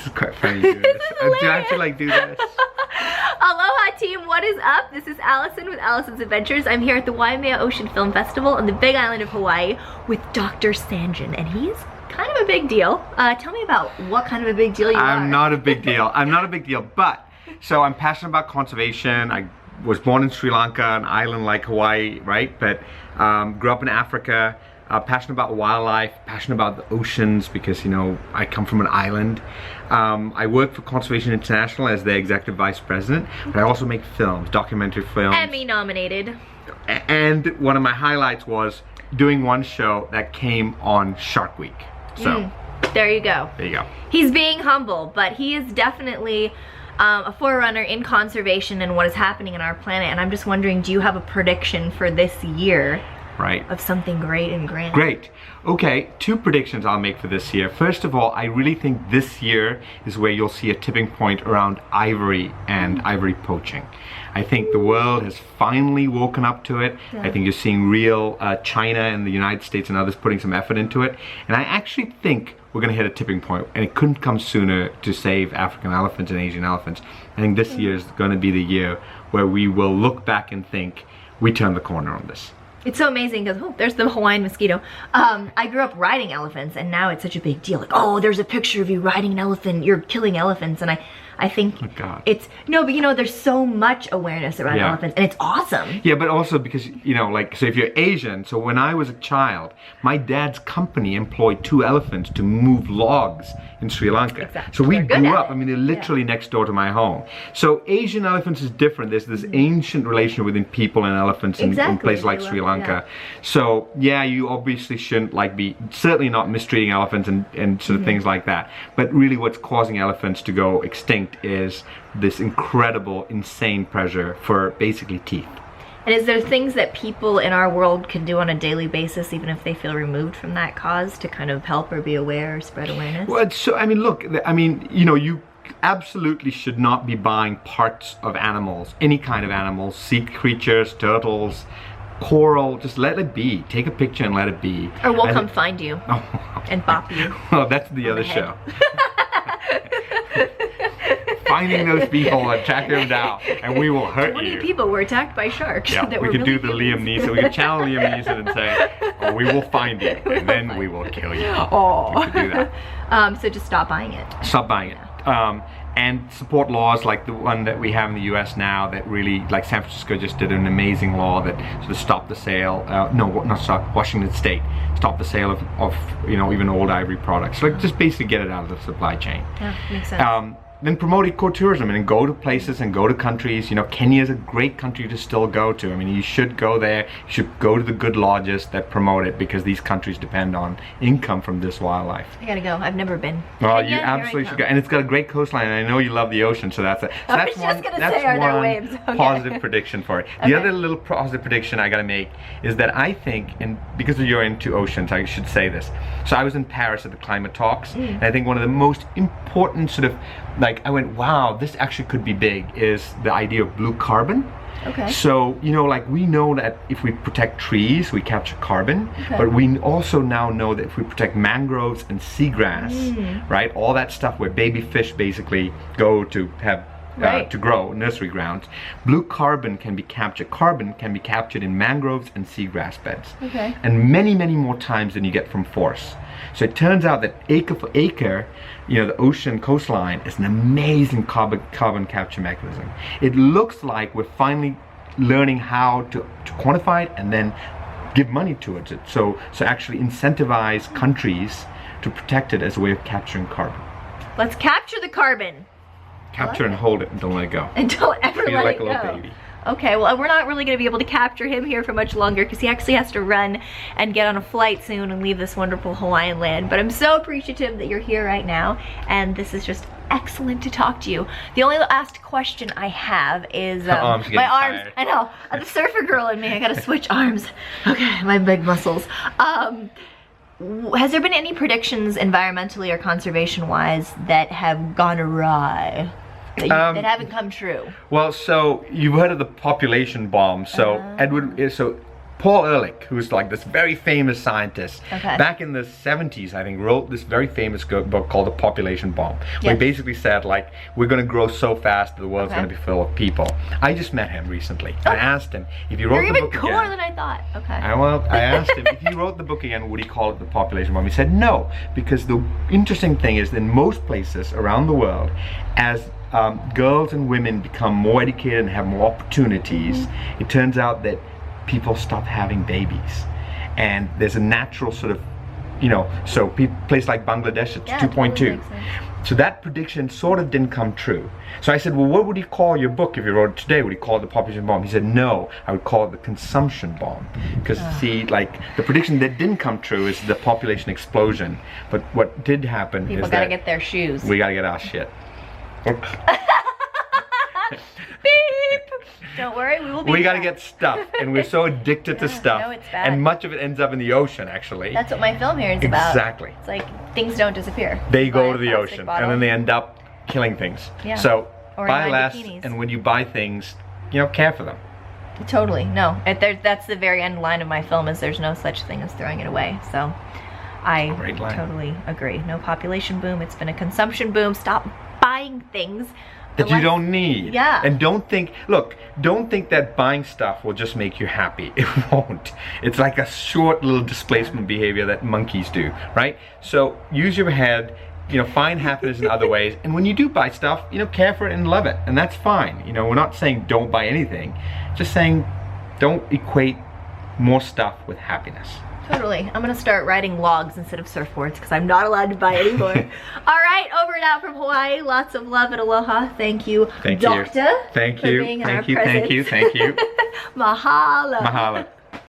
is quite funny doing this. Do I have to like do this? Aloha team, what is up? This is Alison with Alison's Adventures. I'm here at the Waimea Ocean Film Festival on the Big Island of Hawaii with Dr. Sanjayan, and he's kind of a big deal. Tell me about what kind of a big deal you are. I'm not a big deal. I'm not a big deal, but so I'm passionate about conservation. I was born in Sri Lanka, an island like Hawaii, right? But grew up in Africa. Passionate about wildlife, passionate about the oceans because, you know, I come from an island. I work for Conservation International as their executive vice president, but I also make films, documentary films. Emmy-nominated. And one of my highlights was doing one show that came on Shark Week. So there you go. There you go. He's being humble, but he is definitely a forerunner in conservation and what is happening in our planet. And I'm just wondering, do you have a prediction for this year? Right. Of something great and grand. Great. Okay, two predictions I'll make for this year. First of all, I really think this year is where you'll see a tipping point around ivory and ivory poaching. I think the world has finally woken up to it. Yeah. I think you're seeing real China and the United States and others putting some effort into it. And I actually think we're going to hit a tipping point, and it couldn't come sooner to save African elephants and Asian elephants. I think this year is going to be the year where we will look back and think we turned the corner on this. It's so amazing because, oh, there's the Hawaiian mosquito. I grew up riding elephants, and now it's such a big deal. Like, oh, there's a picture of you riding an elephant, you're killing elephants, and I think it's, no, but you know, there's so much awareness around elephants, and it's awesome. Yeah, but also because, you know, like, so if you're Asian, so when I was a child, my dad's company employed 2 elephants to move logs in Sri Lanka. Exactly. So we grew up, I mean, they're literally next door to my home. So Asian elephants is different. There's this ancient relation within people and elephants in places like Sri Lanka. So yeah, you obviously shouldn't like certainly not mistreating elephants and sort of things like that. But really what's causing elephants to go extinct is this incredible, insane pressure for basically teeth. And is there things that people in our world can do on a daily basis, even if they feel removed from that cause, to kind of help or be aware or spread awareness? Well, so, I mean, look, I mean, you know, you absolutely should not be buying parts of animals, any kind of animals, sea creatures, turtles, coral, just let it be. Take a picture and let it be. Or we'll come find you and bop you. Well, that's the other show. Finding those people and tracking them down, and we will hurt 20 people were attacked by sharks. Yeah, we could do the Liam Neeson. We could channel Liam Neeson and say, "Oh, we will find you, and then we will kill you." Oh, we could do that. So just stop buying it. Stop buying it. And support laws like the one that we have in the US now that really, like San Francisco just did an amazing law that sort of stopped the sale, Washington State stopped the sale of you know, even old ivory products. Like just basically get it out of the supply chain. Yeah, makes sense. Then promote ecotourism and go to places and go to countries. You know, Kenya is a great country to still go to. I mean, you should go there. You should go to the good lodges that promote it because these countries depend on income from this wildlife. I gotta go. I've never been. Well, you absolutely should go. And it's got a great coastline. And I know you love the ocean, so that's one positive prediction for it. The other little positive prediction I gotta make is that I think, and because you're into oceans, I should say this. So I was in Paris at the climate talks, and I think one of the most important sort of, like, I went, wow, this actually could be big, is the idea of blue carbon. Okay. So, you know, like we know that if we protect trees, we capture carbon, but we also now know that if we protect mangroves and seagrass, right, all that stuff where baby fish basically go to have to grow, nursery grounds, blue carbon can be captured. Carbon can be captured in mangroves and seagrass beds. Okay. And many, many more times than you get from forests. So it turns out that acre for acre, you know, the ocean coastline is an amazing carbon capture mechanism. It looks like we're finally learning how to quantify it and then give money towards it. So actually incentivize countries to protect it as a way of capturing carbon. Let's capture the carbon. Capture and hold it and don't let it go. And don't ever let like it a go. Little baby. Okay, well, we're not really going to be able to capture him here for much longer because he actually has to run and get on a flight soon and leave this wonderful Hawaiian land. But I'm so appreciative that you're here right now, and this is just excellent to talk to you. The only last question I have is my arms. Tired. I know, the surfer girl in me. I gotta switch arms. Okay, my big muscles. Has there been any predictions environmentally or conservation-wise that have gone awry? That haven't come true? Well, so you've heard of the population bomb. So Paul Ehrlich, who's like this very famous scientist, Okay. back in the 70s, I think, wrote this very famous book called The Population Bomb. Where he basically said, like, we're going to grow so fast that the world's going to be full of people. I just met him recently. I asked him if he wrote You're the even book cooler again. than I thought. Okay. I asked him if he wrote the book again, would he call it The Population Bomb? He said no, because the interesting thing is, in most places around the world, as girls and women become more educated and have more opportunities, it turns out that people stop having babies, and there's a natural sort of, you know, so place like Bangladesh, it's 2.2. Totally makes sense. So that prediction sort of didn't come true. So I said, well, what would you call your book if you wrote it today? Would you call it The Population Bomb? He said, no, I would call it The Consumption Bomb. Because see, like, the prediction that didn't come true is the population explosion. But what did happen People is gotta that get their shoes. we gotta get our shit. Beep! Don't worry, we will be We gotta back. get stuff, and we're so addicted to stuff. no, it's bad. And much of it ends up in the ocean, actually. That's what my film here is about. Exactly. It's like things don't disappear. They Buy go a to the plastic ocean, bottle. and then they end up killing things. Yeah. So Or buy in less, bikinis. and when you buy things, you know, care for them. Totally, no. That's the very end line of my film, is there's no such thing as throwing it away. So I Great line. totally agree. No population boom, it's been a consumption boom. Stop buying things That you unless- don't need. Yeah. And don't think that buying stuff will just make you happy. It won't. It's like a short little displacement behavior that monkeys do, right? So use your head, you know, find happiness in other ways. And when you do buy stuff, you know, care for it and love it. And that's fine. You know, we're not saying don't buy anything. Just saying don't equate more stuff with happiness. Totally. I'm gonna start riding logs instead of surfboards because I'm not allowed to buy anymore. All right, over and out from Hawaii. Lots of love and aloha. Thank you, Thank Doctor. you. Thank for you. being in our Thank you. Thank you. presence. Thank you. Mahalo. Mahalo.